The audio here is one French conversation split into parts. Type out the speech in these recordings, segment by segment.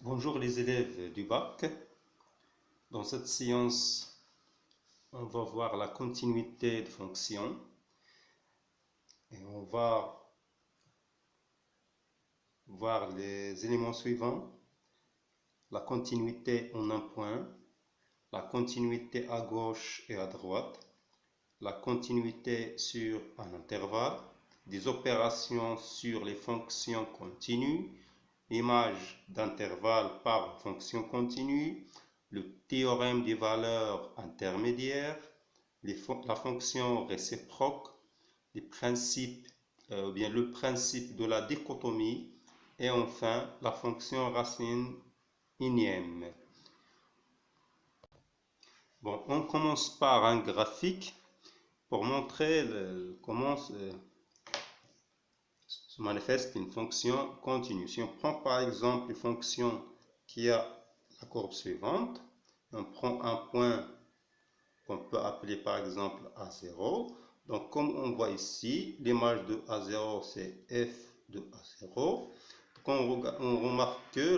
Bonjour les élèves du bac. Dans cette séance, on va voir la continuité de fonctions et on va voir les éléments suivants. La continuité en un point, la continuité à gauche et à droite, la continuité sur un intervalle, des opérations sur les fonctions continues, image d'intervalle par fonction continue, le théorème des valeurs intermédiaires, la fonction réciproque, les principes, le principe de la dichotomie et enfin la fonction racine énième. Bon, on commence par un graphique pour montrer comment se manifeste une fonction continue. Si on prend par exemple une fonction qui a la courbe suivante, on prend un point qu'on peut appeler par exemple A0. Donc comme on voit ici, l'image de A0 c'est f de A0. On remarque que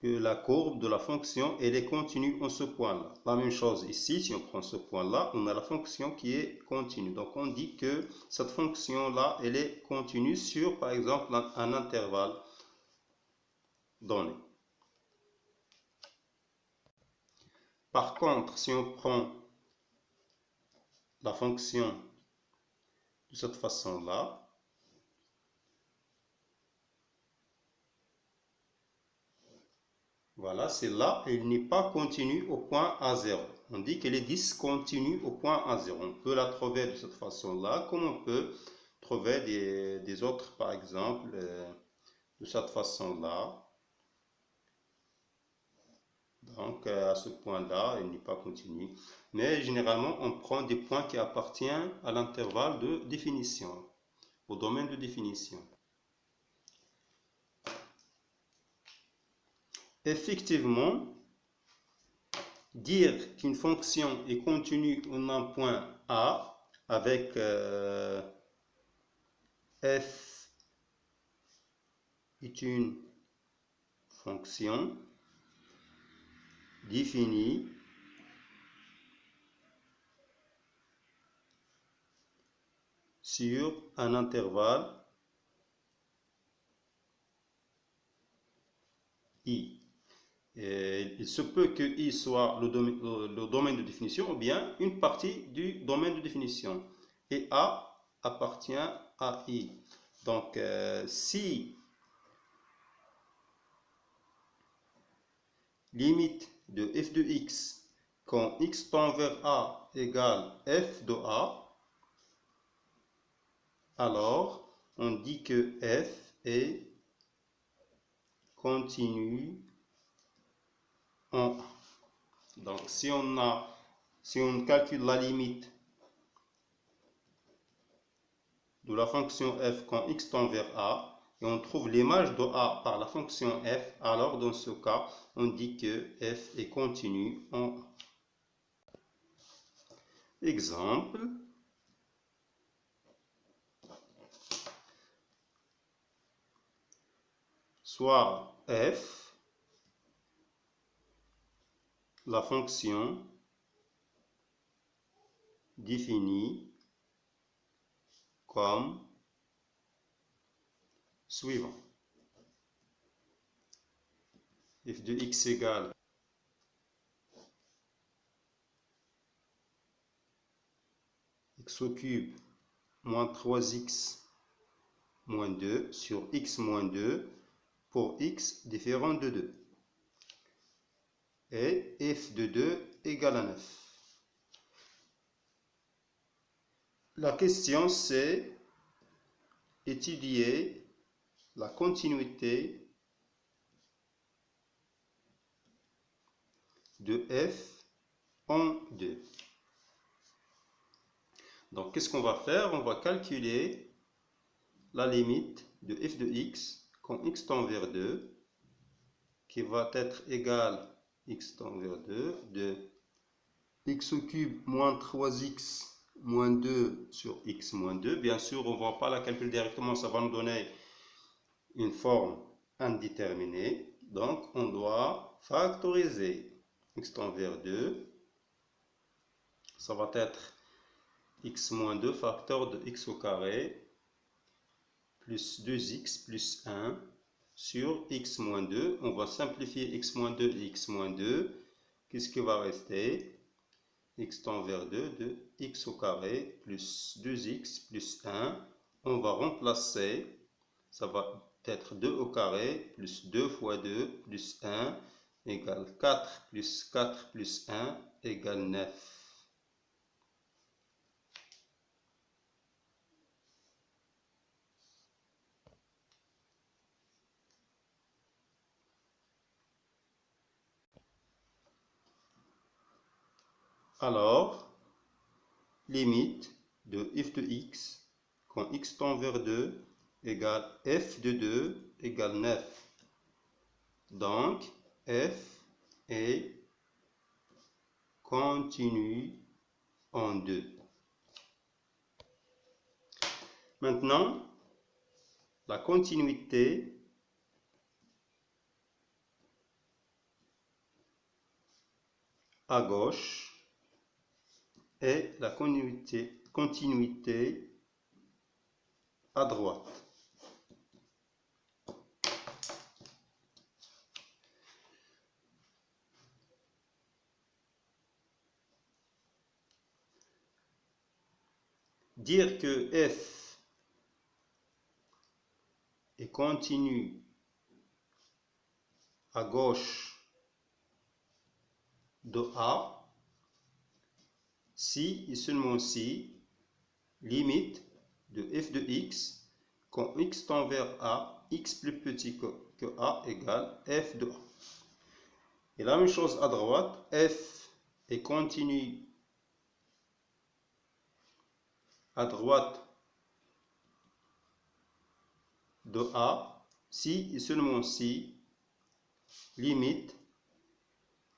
la courbe de la fonction elle est continue en ce point-là. La même chose ici, si on prend ce point-là, on a la fonction qui est continue. Donc on dit que cette fonction-là, elle est continue sur par exemple un intervalle donné. Par contre, si on prend la fonction de cette façon-là, voilà, celle-là, elle n'est pas continue au point A0. On dit qu'elle est discontinue au point A0. On peut la trouver de cette façon-là, comme on peut trouver des autres, par exemple, de cette façon-là. Donc, à ce point-là, elle n'est pas continue. Mais généralement, on prend des points qui appartiennent à l'intervalle de définition, au domaine de définition. Effectivement, dire qu'une fonction est continue en un point A avec f est une fonction définie sur un intervalle I. Et il se peut que I soit le domaine de définition ou bien une partie du domaine de définition. Et A appartient à I. Donc, si limite de f de x quand x tend vers A égale f de A, alors on dit que f est continue en A. Donc si on calcule la limite de la fonction f quand x tend vers A et on trouve l'image de A par la fonction f, alors dans ce cas on dit que f est continue en A. Exemple, soit f, la fonction définie comme suivant. F de x égale x au cube moins 3x moins 2 sur x moins 2 pour x différent de 2. Et f de 2 égale à 9. La question c'est étudier la continuité de f en 2. Donc qu'est-ce qu'on va faire? On va calculer la limite de f de x quand x tend vers 2 qui va être égal x tend vers 2 de x au cube moins 3x moins 2 sur x moins 2. Bien sûr, on ne va pas la calculer directement, ça va nous donner une forme indéterminée, donc on doit factoriser. X tend vers 2, ça va être x moins 2 facteur de x au carré plus 2x plus 1 sur x moins 2. On va simplifier x moins 2 et x moins 2. Qu'est-ce qui va rester? X tend vers 2 de x au carré plus 2x plus 1. On va remplacer, ça va être 2 au carré plus 2 fois 2 plus 1 égale 4 plus 4 plus 1 égale 9. Alors, limite de f de x quand x tend vers 2 égale f de 2 égale 9. Donc, f est continu en 2. Maintenant, la continuité à gauche et la continuité à droite. Dire que f est continu à gauche de A si et seulement si limite de f de x quand x tend vers A, x plus petit que A égale f de A. Et la même chose à droite, f est continu à droite de A si et seulement si limite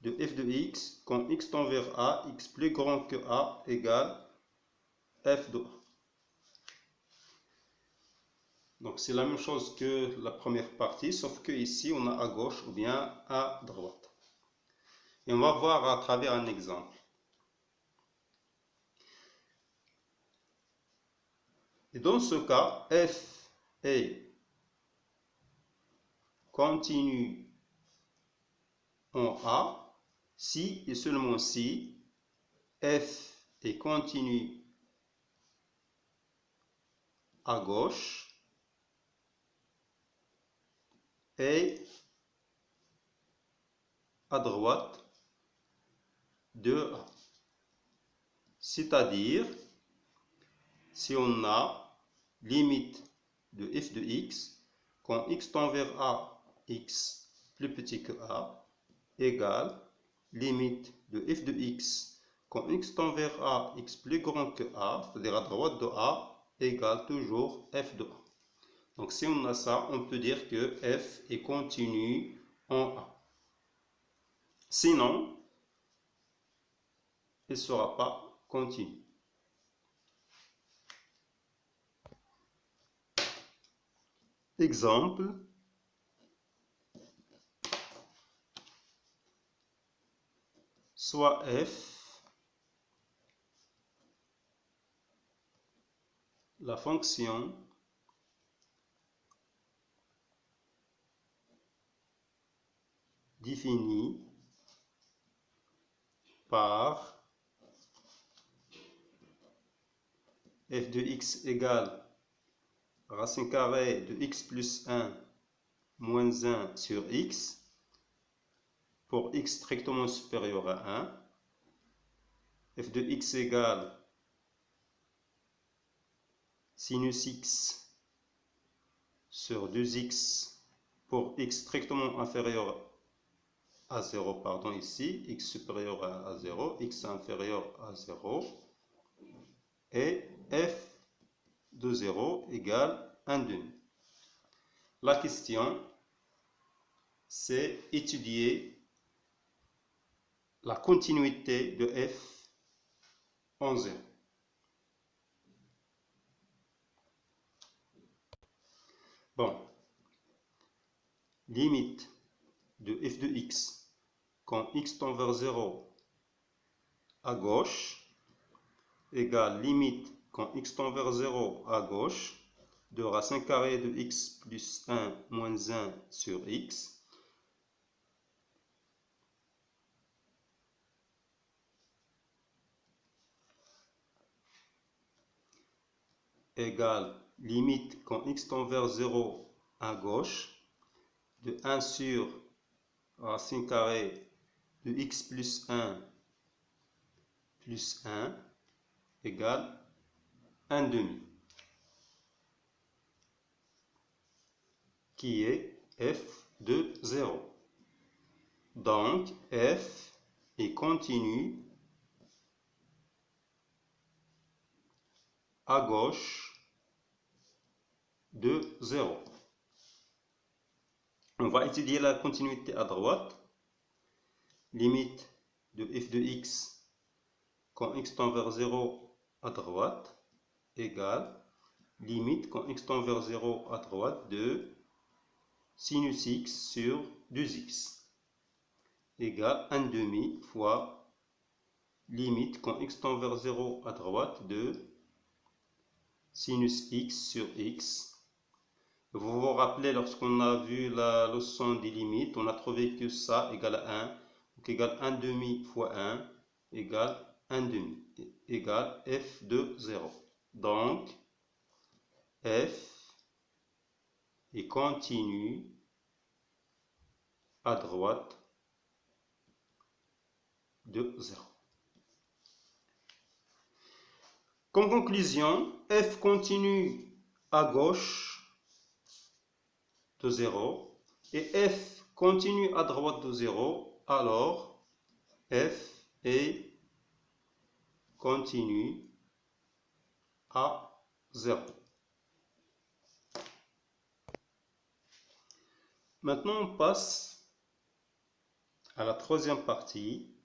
de f de x quand x tend vers A, x plus grand que A égale f de A. Donc c'est la même chose que la première partie, sauf que ici on a à gauche ou bien à droite. Et on va voir à travers un exemple. Et dans ce cas, f est continu en A si et seulement si f est continu à gauche et à droite de A. C'est-à-dire, si on a limite de f de x, quand x tend vers A, x plus petit que A, égale limite de f de x, quand x tend vers A, x plus grand que A, c'est-à-dire à droite de A, égale toujours f de A. Donc si on a ça, on peut dire que f est continu en A. Sinon, il ne sera pas continu. Exemple, soit f, la fonction définie par f de x égale racine carrée de x plus 1 moins 1 sur x pour x strictement supérieur à 1. F de x égale sinus x sur 2x pour x strictement inférieur à 0, pardon, ici, x supérieur à 0, x inférieur à 0, et f de 0 égale 1 demi. La question, c'est étudier la continuité de f en 0. Bon, limite de f de x quand x tend vers 0 à gauche égale limite quand x tend vers 0 à gauche de racine carrée de x plus 1 moins 1 sur x égale limite quand x tend vers 0 à gauche de 1 sur racine carrée de x plus 1 égale 1 demi, qui est f de 0. Donc, f est continu à gauche de 0. On va étudier la continuité à droite. Limite de f de x quand x tend vers 0 à droite égale limite quand x tend vers 0 à droite de sinus x sur 2x égale 1 demi fois limite quand x tend vers 0 à droite de sinus x sur x. Vous vous rappelez, lorsqu'on a vu la leçon des limites, on a trouvé que ça égale à 1. Donc égale 1 demi fois 1 égale 1 demi égale f de 0. Donc f est continu à droite de 0. Comme conclusion, f continue à gauche de 0 et f continue à droite de 0, alors f est continu à 0. Maintenant, on passe à la troisième partie.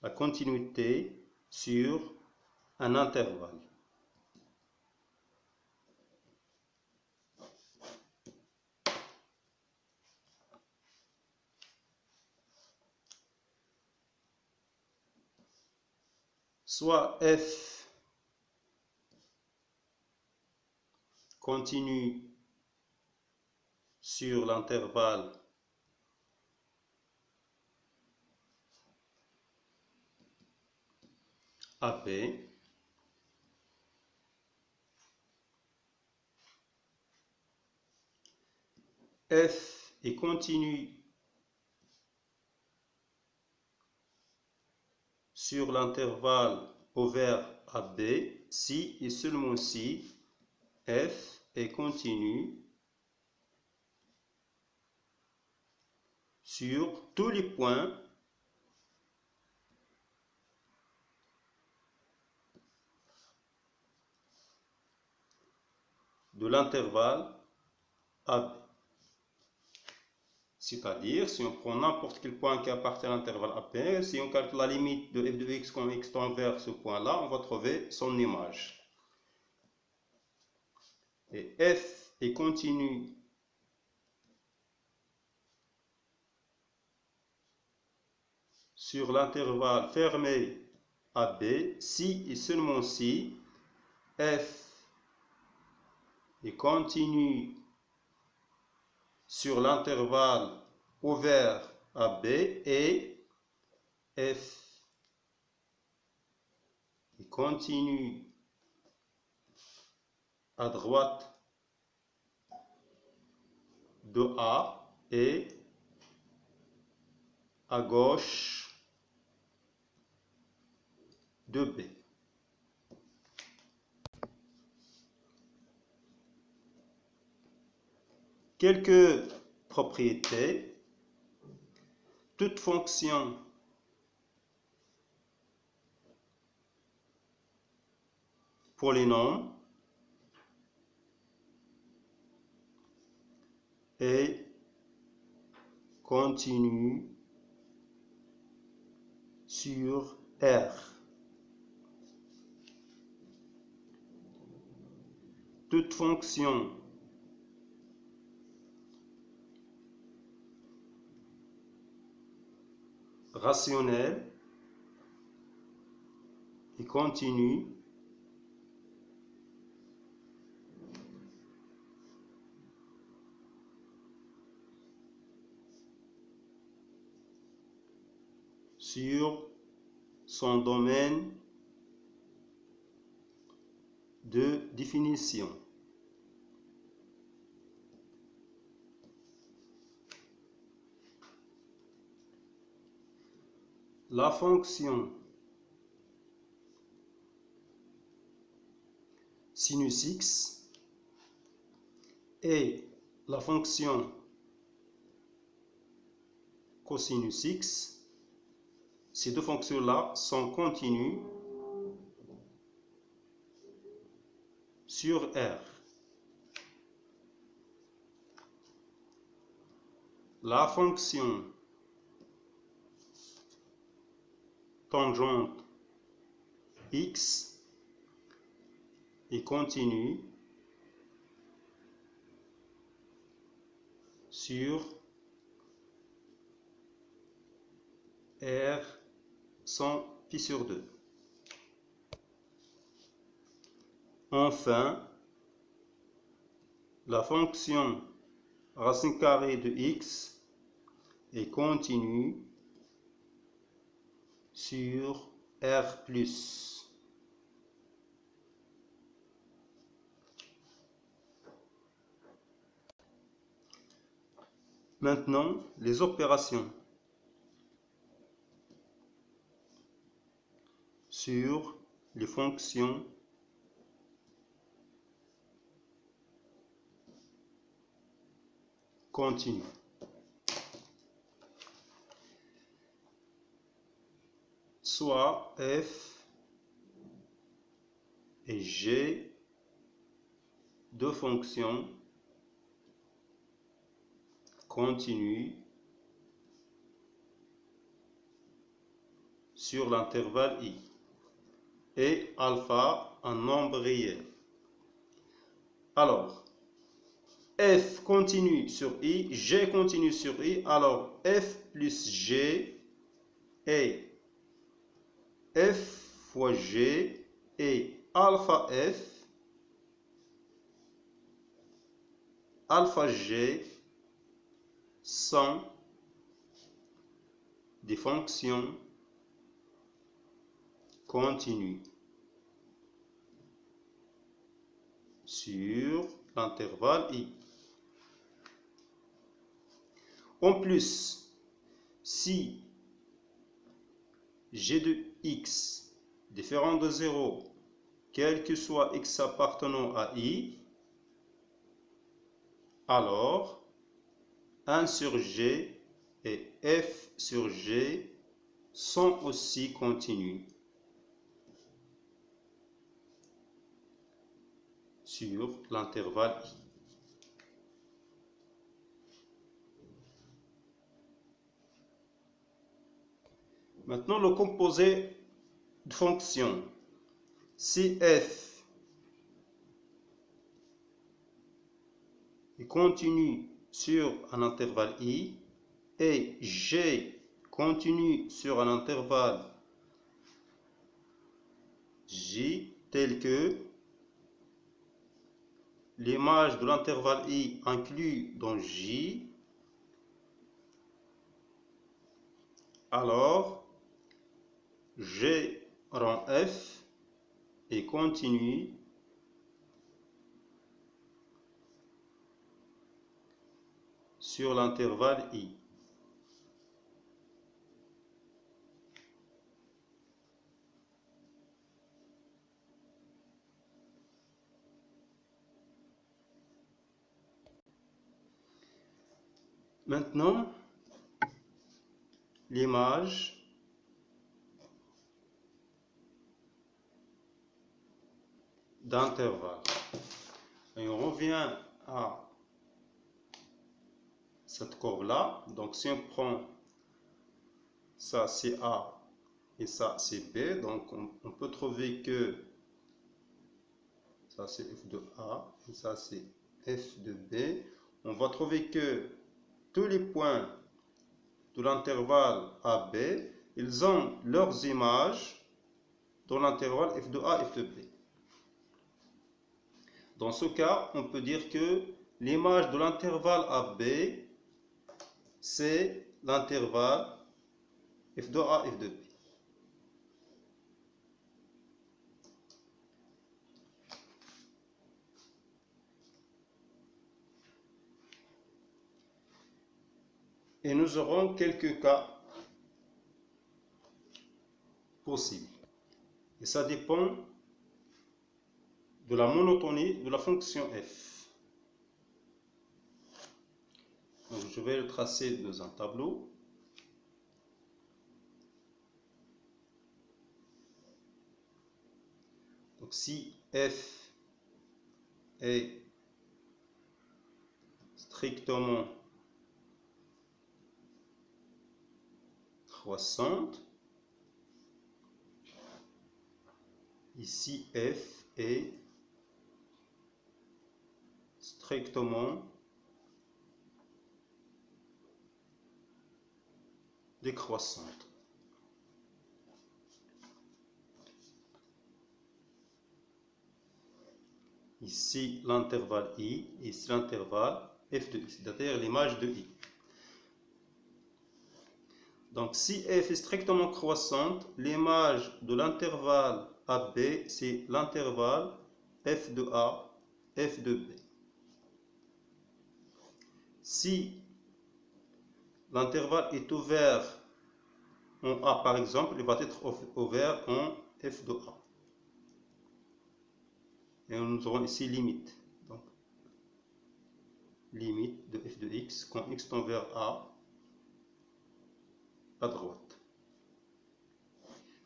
La continuité sur un intervalle. Soit f continue sur l'intervalle AB, f est continu sur l'intervalle ouvert AB si et seulement si f est continu sur tous les points de l'intervalle AB. C'est-à-dire, si on prend n'importe quel point qui appartient à l'intervalle AB, si on calcule la limite de f de x quand x tend vers ce point-là, on va trouver son image. Et f est continu sur l'intervalle fermé AB si et seulement si f est continu sur l'intervalle ouvert AB et f est continu à droite de A et à gauche de B. Quelques propriétés. Toute fonction polynôme est continue sur R. toute fonction rationnelle et continue sur son domaine de définition. La fonction sinus x et la fonction cosinus x, ces deux fonctions-là sont continues sur R. La fonction tangente x est continue sur R sans pi sur 2. Enfin, la fonction racine carrée de x est continue sur R plus. Maintenant, les opérations sur les fonctions continues. Soit f et g de fonctions continues sur l'intervalle i et alpha un nombre réel. Alors, f continue sur i, g continue sur i, alors f plus g est f fois g et alpha f, alpha g sont des fonctions continues sur l'intervalle i. En plus, si g de x différent de 0, quel que soit x appartenant à i, alors 1 sur g et f sur g sont aussi continus sur l'intervalle i. Maintenant, le composé de fonction. Si f est continu sur un intervalle i et g continue sur un intervalle j, tel que l'image de l'intervalle i inclus dans j, alors g rend f est continu sur l'intervalle i. Maintenant, l'image d'intervalle. Et on revient à cette courbe-là. Donc, si on prend ça, c'est A et ça, c'est B. Donc, on peut trouver que ça c'est f de A, et ça c'est f de B, on va trouver que tous les points de l'intervalle AB, ils ont leurs images dans l'intervalle f de A, f de B. Dans ce cas, on peut dire que l'image de l'intervalle AB, c'est l'intervalle f de A, f de B. Et nous aurons quelques cas possibles. Et ça dépend de la monotonie de la fonction f. Donc, je vais le tracer dans un tableau. Donc, si f est strictement croissante, ici f est strictement décroissante. Ici l'intervalle i, ici l'intervalle f de i, c'est-à-dire l'image de i. Donc si f est strictement croissante, l'image de l'intervalle AB, c'est l'intervalle f de A, f de B. Si l'intervalle est ouvert en A par exemple, il va être ouvert en f de A. Et nous aurons ici limite. Donc, limite de f de x quand x tend vers A à droite.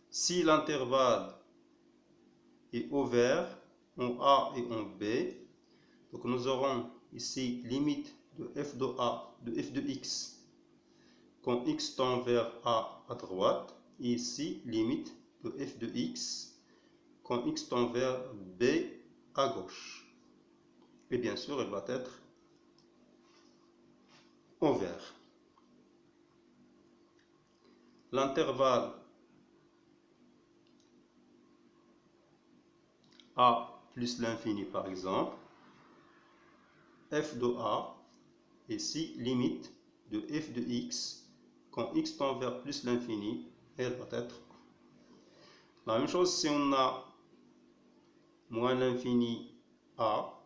Si l'intervalle est ouvert en A et en B, donc nous aurons ici limite de f de A, de f de x quand x tend vers A à droite, et ici limite de f de x quand x tend vers B à gauche. Et bien sûr, elle va être ouvert. L'intervalle A plus l'infini par exemple, f de A, ici limite de f de x quand x tend vers plus l'infini, elle va être la même chose si on a moins l'infini A,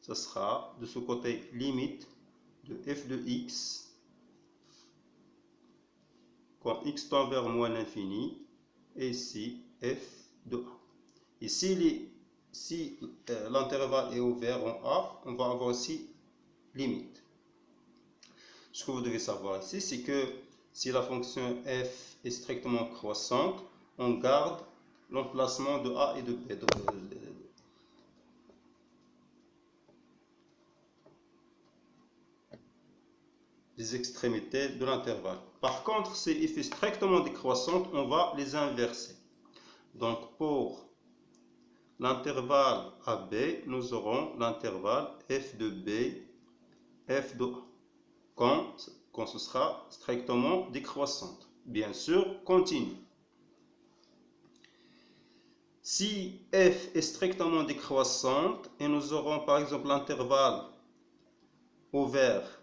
ce sera de ce côté limite de f de x quand x tend vers moins l'infini, et ici f de A. Et si l'intervalle est ouvert en A, on va avoir aussi limite. Ce que vous devez savoir ici, c'est que si la fonction f est strictement croissante, on garde l'emplacement de A et de B, les extrémités de l'intervalle. Par contre, si f est strictement décroissante, on va les inverser. Donc, pour l'intervalle AB, nous aurons l'intervalle f de B, f de A, quand ce sera strictement décroissante. Bien sûr, continue. Si f est strictement décroissante, et nous aurons par exemple l'intervalle ouvert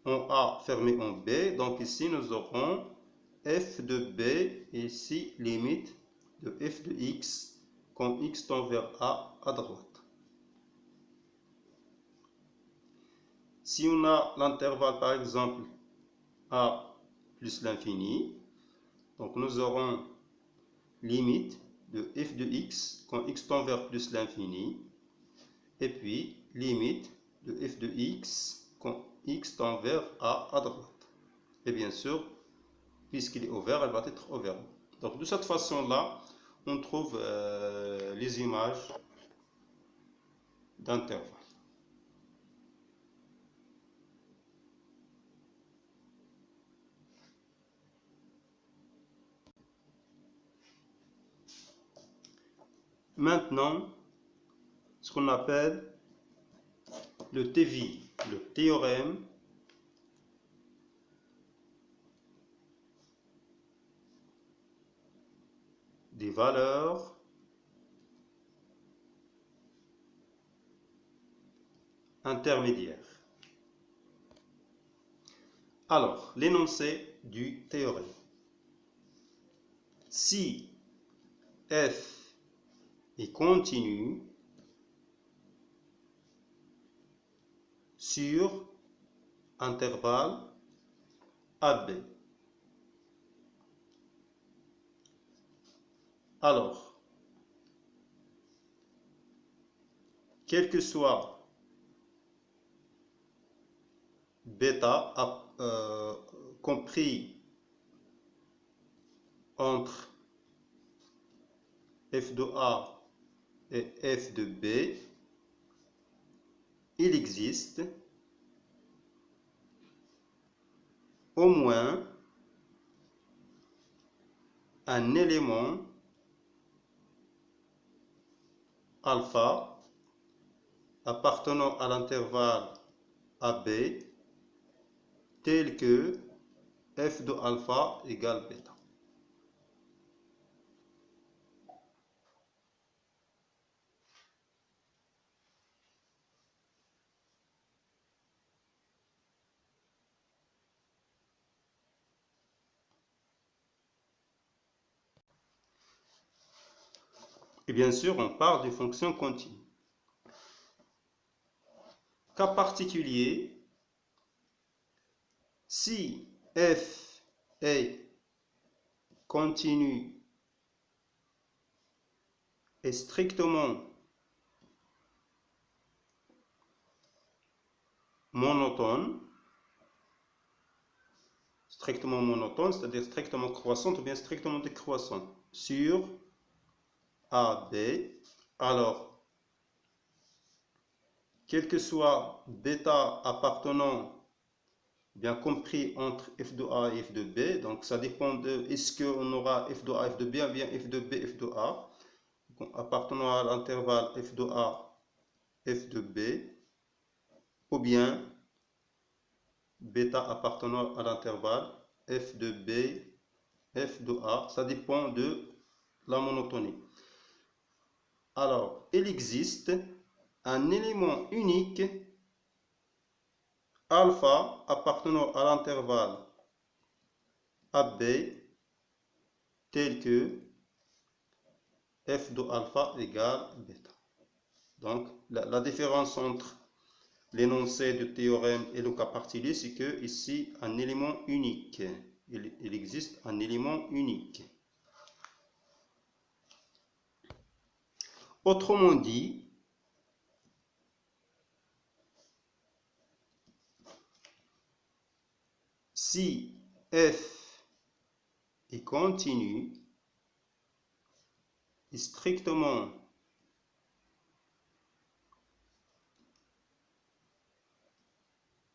en A fermé en B, donc ici nous aurons f de B, et ici limite de f de x quand x tend vers A à droite. Si on a l'intervalle par exemple A plus l'infini, donc nous aurons limite de f de x quand x tend vers plus l'infini, et puis limite de f de x quand x tend vers A à droite. Et bien sûr, puisqu'il est ouvert, elle va être ouverte. Donc de cette façon-là, on trouve les images d'intervalle. maintenant ce qu'on appelle le TVI, le théorème des valeurs intermédiaires. Alors, l'énoncé du théorème. Si f est continu sur intervalle AB, alors, quel que soit bêta compris entre f de A et f de B, il existe au moins un élément alpha appartenant à l'intervalle AB tel que f de alpha égale bêta. Et bien sûr, on parle de fonctions continues. Cas particulier, si f est continu et strictement monotone, c'est-à-dire strictement croissante ou bien strictement décroissante sur AB, alors quel que soit bêta appartenant bien compris entre f de A et f de B, donc ça dépend de est-ce qu'on aura f de A, f de B ou bien f de B, f de A, appartenant à l'intervalle f de A, f de B, ou bien bêta appartenant à l'intervalle f de B, f de A, ça dépend de la monotonie. Alors, il existe un élément unique alpha appartenant à l'intervalle AB tel que f de alpha égale bêta. Donc, la différence entre l'énoncé du théorème et le cas particulier, c'est que ici, un élément unique. Il existe un élément unique. Autrement dit, si f est continu et strictement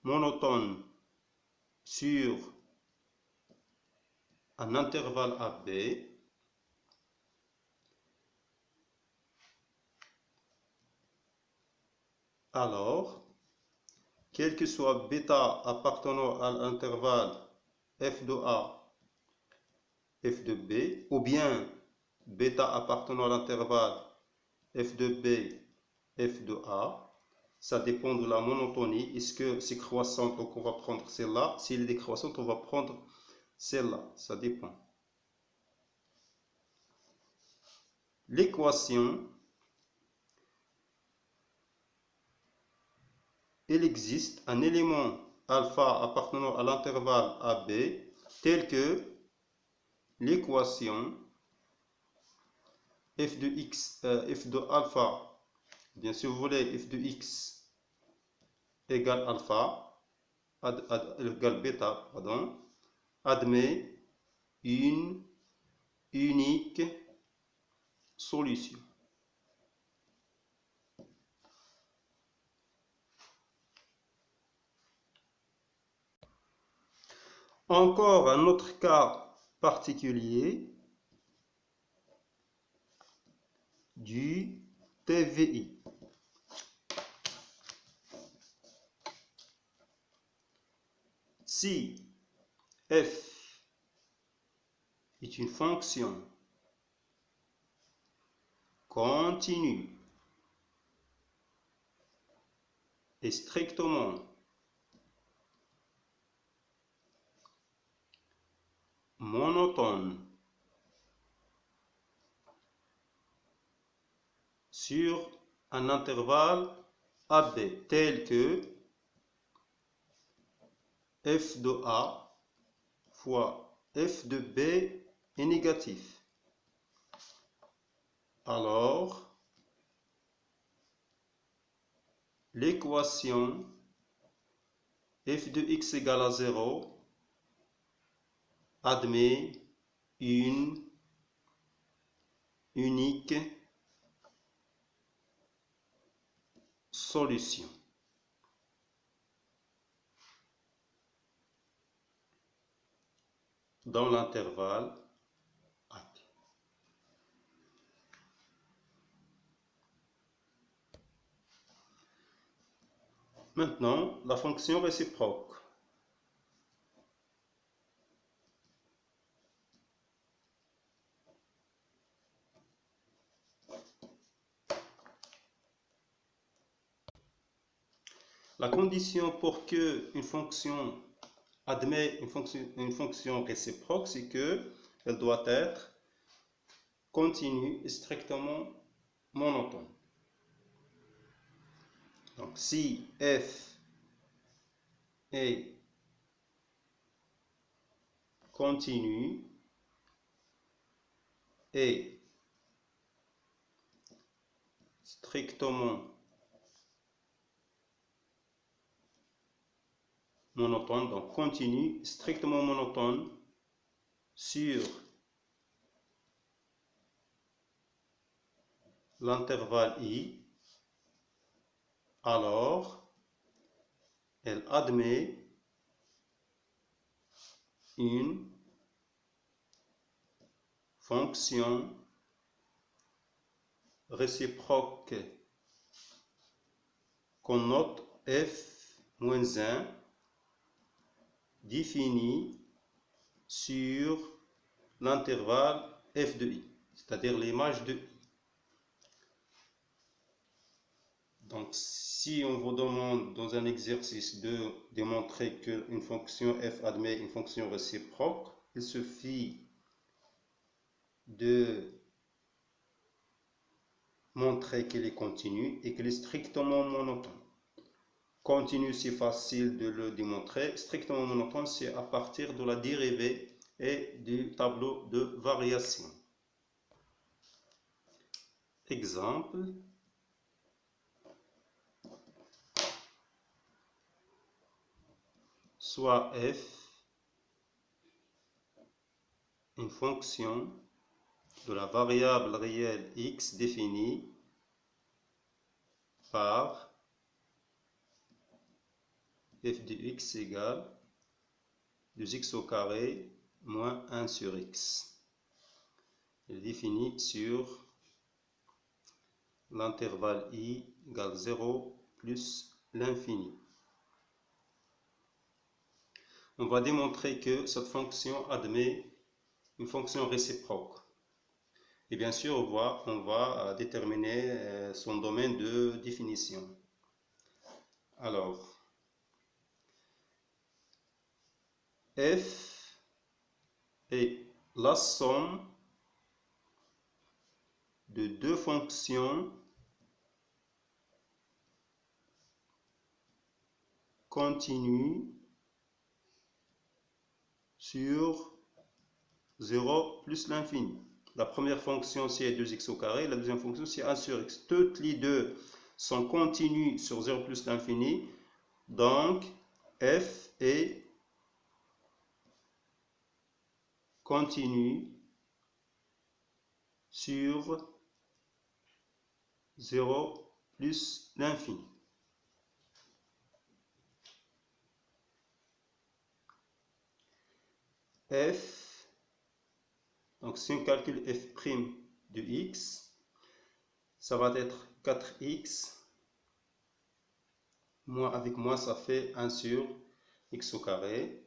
monotone sur un intervalle AB, alors, quel que soit bêta appartenant à l'intervalle f de A, f de B, ou bien bêta appartenant à l'intervalle f de B, f de A, ça dépend de la monotonie. Est-ce que c'est croissant, donc on va prendre celle-là. S'il est décroissante, on va prendre celle-là. Ça dépend. L'équation, il existe un élément alpha appartenant à l'intervalle AB tel que l'équation f de x, f de alpha, bien si vous voulez f de x égale alpha, égale bêta, pardon, admet une unique solution. Encore un autre cas particulier. du TVI. Si f est une fonction continue et strictement monotone sur un intervalle AB tel que f de A fois f de B est négatif, alors l'équation f de x égale à 0 admet une unique solution. Dans l'intervalle AB. Maintenant, la fonction réciproque. La condition pour que une fonction admet une fonction réciproque, c'est qu'elle doit être continue et strictement monotone. Donc, si f est continue et strictement monotone, donc continue, strictement monotone sur l'intervalle I, alors elle admet une fonction réciproque qu'on note f-1 définie sur l'intervalle f de I, c'est-à-dire l'image de I. Donc, si on vous demande dans un exercice de démontrer qu'une fonction f admet une fonction réciproque, il suffit de montrer qu'elle est continue et qu'elle est strictement monotone. Continue, c'est facile de le démontrer. Strictement monotone, c'est à partir de la dérivée et du tableau de variation. Exemple. Soit f une fonction de la variable réelle x définie par f de x égale 2x au carré moins 1 sur x. Elle est définie sur l'intervalle I égale 0 plus l'infini. On va démontrer que cette fonction admet une fonction réciproque. Et bien sûr, on va déterminer son domaine de définition. Alors, f est la somme de deux fonctions continues sur 0 plus l'infini. La première fonction, c'est 2x au carré. La deuxième fonction, c'est 1 sur x. Toutes les deux sont continues sur 0 plus l'infini. Donc, f est continue sur 0 plus l'infini. F, donc si on calcule f' de x, ça va être 4x. Moins avec moins, ça fait 1 sur x au carré.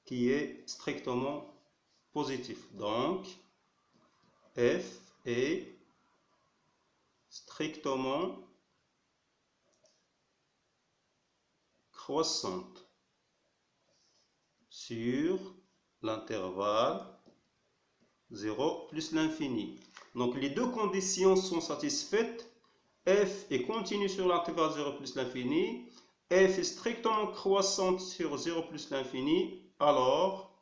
Qui est strictement positif. Donc, f est strictement croissante sur l'intervalle 0 plus l'infini. Donc, les deux conditions sont satisfaites. F est continue sur l'intervalle 0 plus l'infini. F est strictement croissante sur 0 plus l'infini. Alors,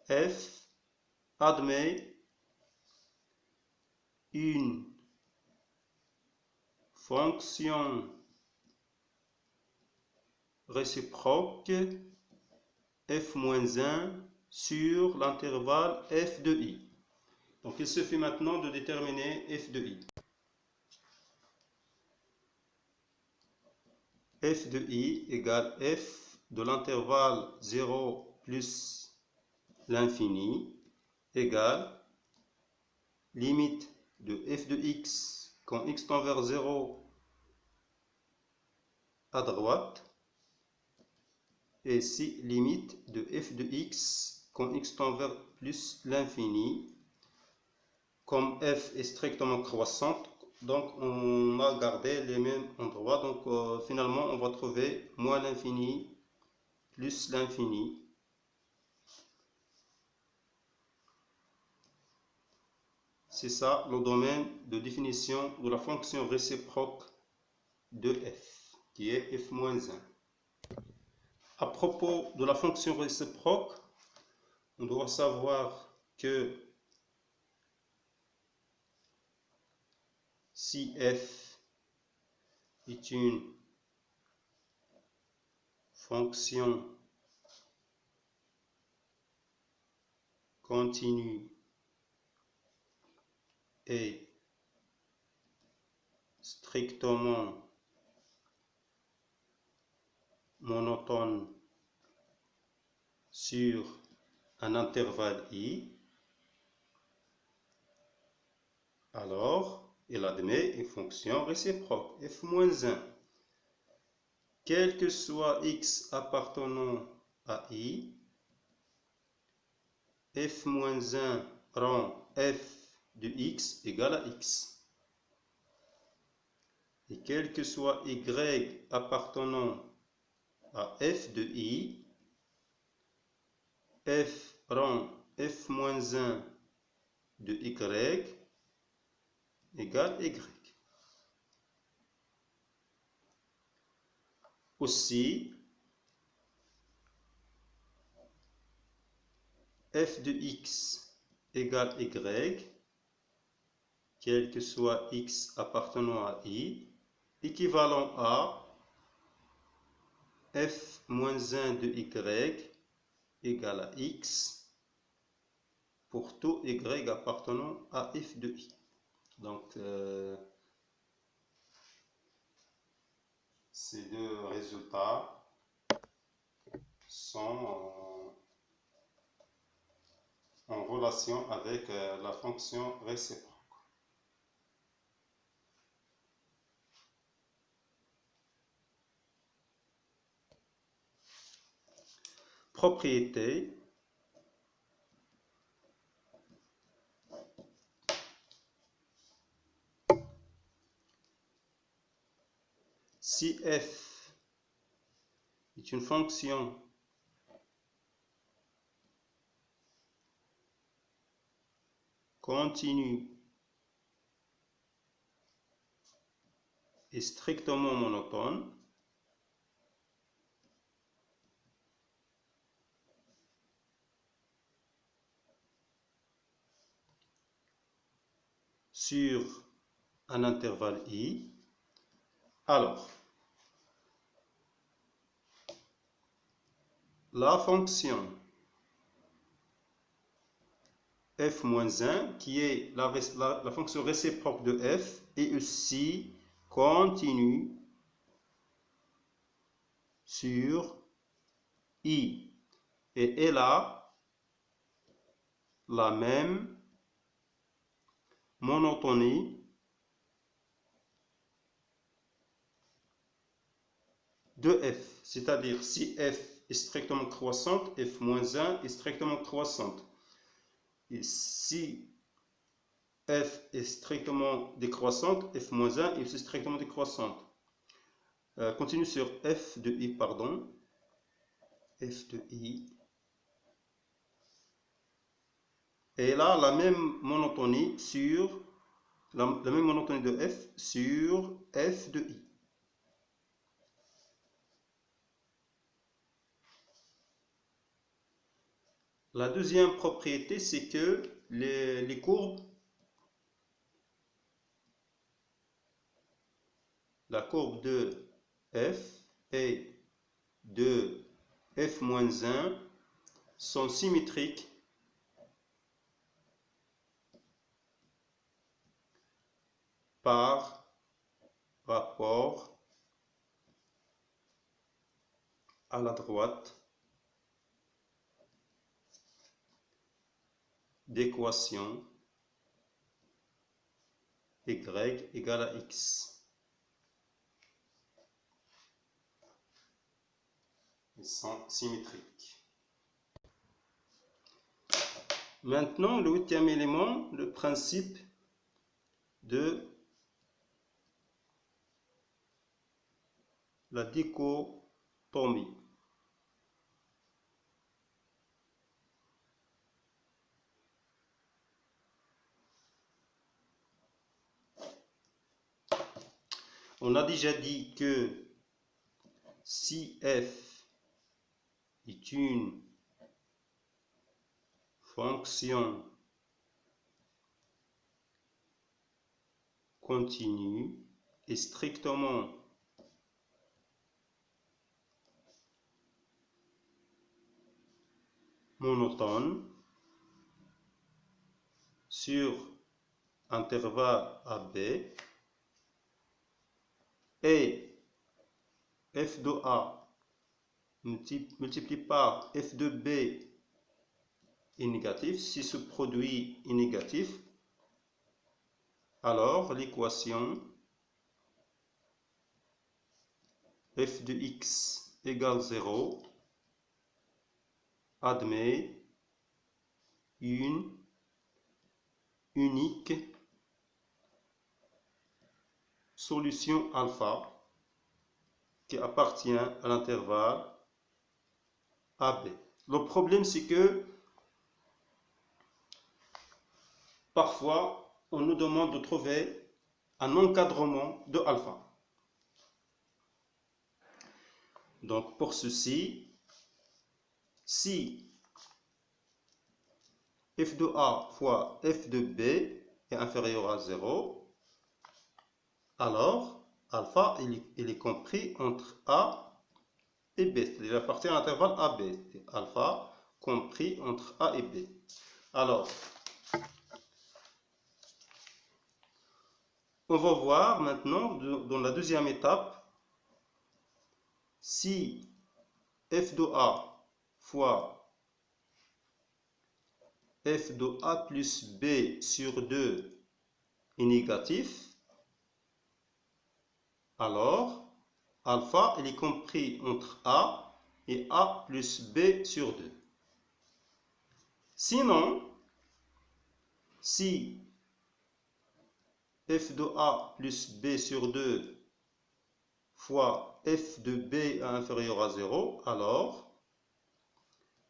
F admet une fonction réciproque f-1 sur l'intervalle f de i. Donc il suffit maintenant de déterminer f de i. F de i égale f de l'intervalle 0 plus l'infini égale limite de f de x quand x tend vers 0 à droite, et ici limite de f de x quand x tend vers plus l'infini. Comme f est strictement croissante, donc on a gardé les mêmes endroits. Donc finalement on va trouver moins l'infini plus l'infini. C'est ça le domaine de définition de la fonction réciproque de f, qui est f-1. À propos de la fonction réciproque, on doit savoir que si f est une fonction continue et strictement monotone sur un intervalle i, alors il admet une fonction réciproque f-1. Quel que soit x appartenant à i, f-1 rend f de x égale à x. Et quel que soit y appartenant à f de i, f rend f-1 de y égale y. Aussi, f de x égale y, quel que soit x appartenant à i, équivalent à f-1 de y égale à x pour tout y appartenant à f de i. Donc, ces deux résultats sont en relation avec la fonction réciproque. Propriété. Si f est une fonction continue et strictement monotone, sur un intervalle i, alors la fonction f-1 qui est la fonction réciproque de f est aussi continue sur i. et elle a la même monotonie de f, c'est-à-dire si f est strictement croissante, f-1 est strictement croissante. Et si f est strictement décroissante, f-1 est strictement décroissante. Continue sur f de i, pardon. F de i. Et là, la même monotonie sur la même monotonie de f sur f de i. La deuxième propriété, c'est que les courbes, la courbe de f et de f-1 sont symétriques par rapport à la droite d'équation y égale à x. Ils sont symétriques. Maintenant, le huitième élément, le principe de la dichotomie. On a déjà dit que si f est une fonction continue et strictement monotone sur intervalle AB et f de A multiplié par f de B est négatif, si ce produit est négatif, alors l'équation f de x égale 0 admet une unique solution alpha qui appartient à l'intervalle AB. Le problème, c'est que parfois, on nous demande de trouver un encadrement de alpha. Donc, pour ceci, si f de A fois f de B est inférieur à 0, alors alpha il est compris entre A et B, c'est-à-dire il appartient à l'intervalle AB. Alpha compris entre A et B. Alors, on va voir maintenant dans la deuxième étape si f de A fois f de A plus B sur 2 est négatif, alors alpha il est compris entre A et A plus B sur 2. Sinon, si f de A plus B sur 2 fois f de B est inférieur à 0, alors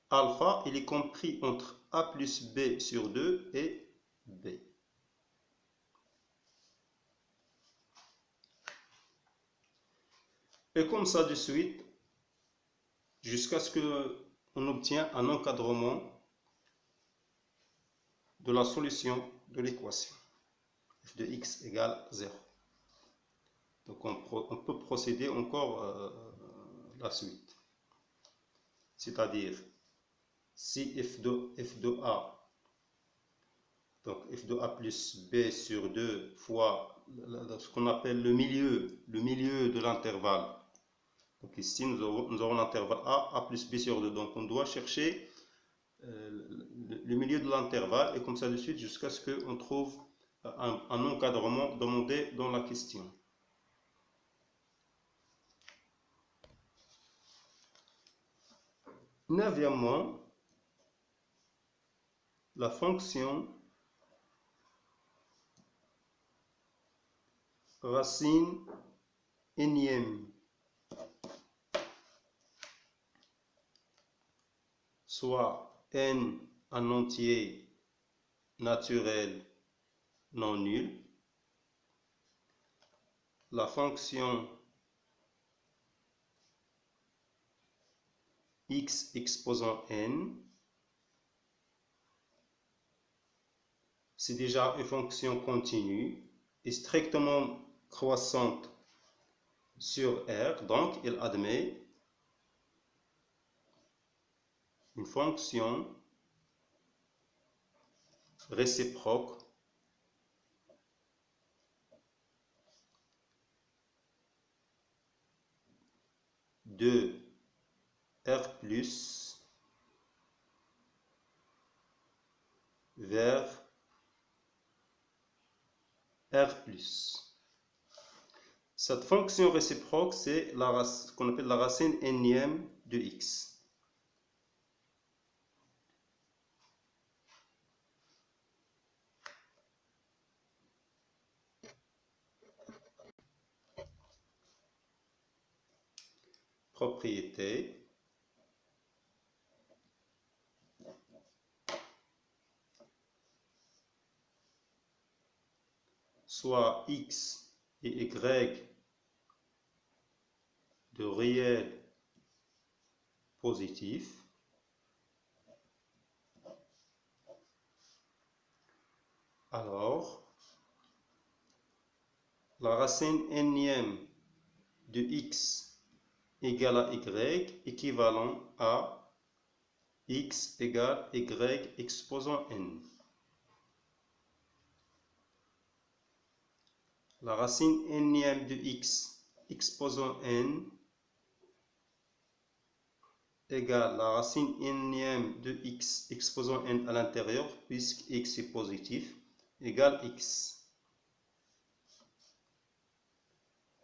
alpha il est compris entre A plus B sur 2 et B. Et comme ça de suite, jusqu'à ce qu'on obtienne un encadrement de la solution de l'équation f de x égale 0. Donc on peut procéder encore la suite. C'est-à-dire, si f de A, donc f de A plus B sur 2 fois ce qu'on appelle le milieu de l'intervalle Donc ici, nous aurons l'intervalle A plus B sur 2. Donc on doit chercher le milieu de l'intervalle et comme ça de suite jusqu'à ce qu'on trouve un encadrement demandé dans la question. Neuvièmement, la fonction racine énième, soit n en entier naturel non nul, la fonction x exposant n, c'est déjà une fonction continue et strictement croissante sur R, donc elle admet une fonction réciproque de R plus vers R plus. Cette fonction réciproque, c'est ce qu'on appelle la racine énième de x. Propriété. Soit x et y de réel positif. Alors, la racine énième de x égale à y équivalent à x égale y exposant n. La racine énième de x exposant n égale la racine énième de x exposant n à l'intérieur, puisque x est positif, égale x.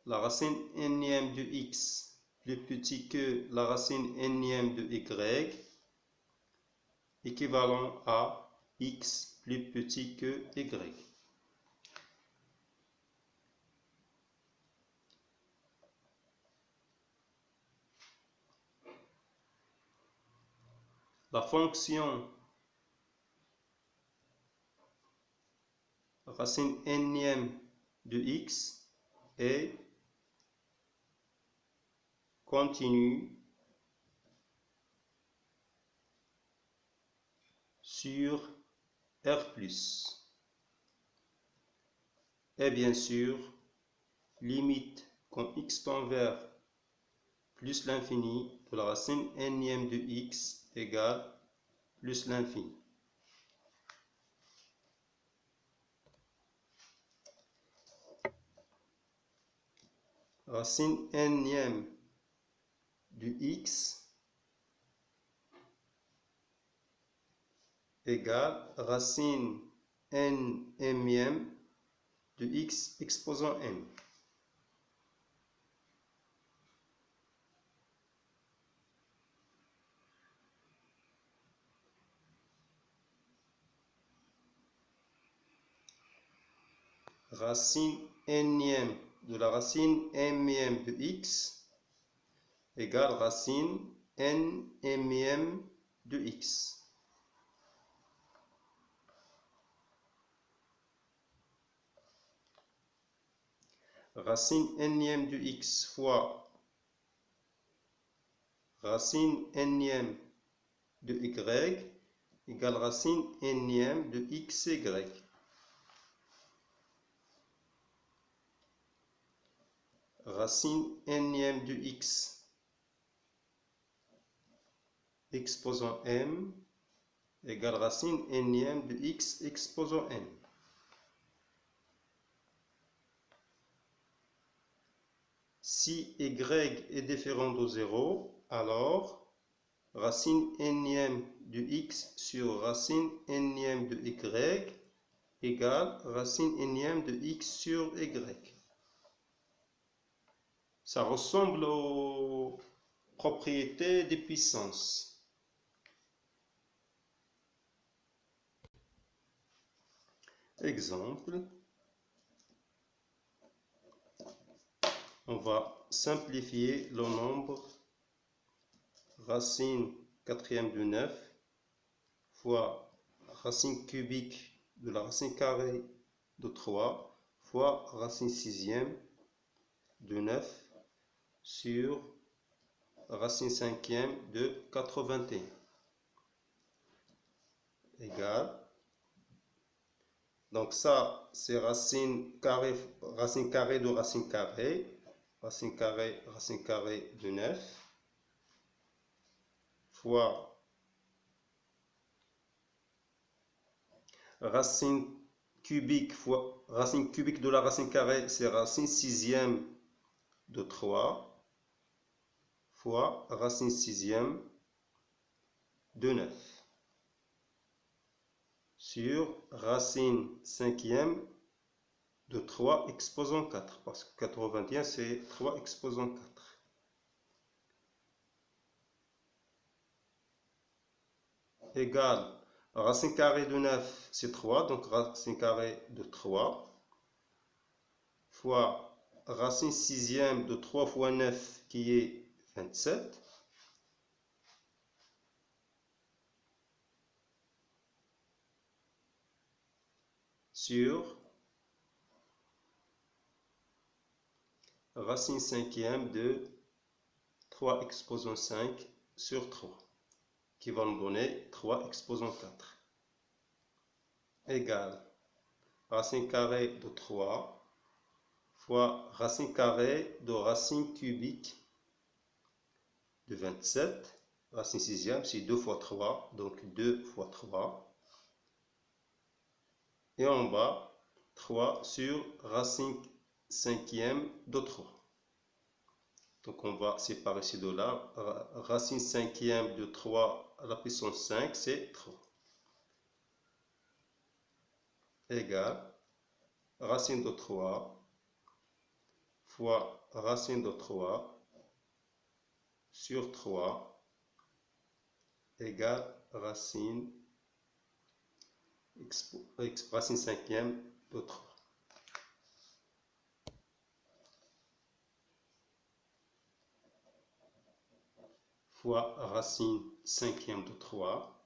La racine énième de x plus petit que la racine énième de y, équivalent à x plus petit que y. La fonction racine énième de x est continue sur R+. Et bien sûr, limite quand x tend vers plus l'infini de la racine énième de x égale plus l'infini. Racine énième de x égale racine n-mième de x exposant n. Racine n-mième de la racine m-mième de x égale racine n-mième de x. Racine n-mième de x fois racine n-mième de y égale racine n-mième de xy. Racine n-mième de x exposant m égale racine n-mième de x exposant n. Si si y est différent de 0, alors racine énième de x sur racine énième de y égale racine énième de x sur y. Ça ressemble aux propriétés des puissances. Exemple, on va simplifier le nombre racine quatrième de 9 fois racine cubique de la racine carrée de 3 fois racine sixième de 9 sur racine cinquième de 81 égale. Donc ça, c'est racine carrée de racine carrée, racine carrée de 9 fois racine cubique de la racine carrée, c'est racine sixième de 3 fois racine sixième de 9 sur racine cinquième de 3 exposant 4, parce que 81 c'est 3 exposant 4. Égale racine carrée de 9 c'est 3, donc racine carrée de 3 fois racine sixième de 3 fois 9 qui est 27 sur racine cinquième de 3 exposant 5 sur 3 qui va nous donner 3 exposant 4 égale racine carrée de 3 fois racine carrée de racine cubique de 27, racine sixième c'est 2 fois 3, donc 2 fois 3, et en bas 3 sur racine cinquième de 3. Donc on va séparer ces deux-là. Racine cinquième de 3 à la puissance 5, c'est 3. Égale racine de 3 fois racine de 3 sur 3 égale racine cinquième de 3. Fois racine cinquième de 3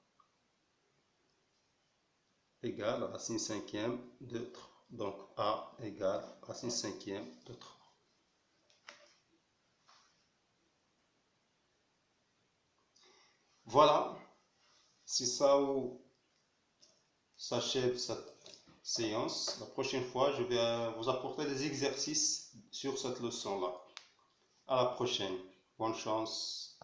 égale racine cinquième de 3. Donc A égale racine cinquième de 3. Voilà, c'est ça où s'achève cette séance. La prochaine fois, je vais vous apporter des exercices sur cette leçon-là. À la prochaine. Bonne chance.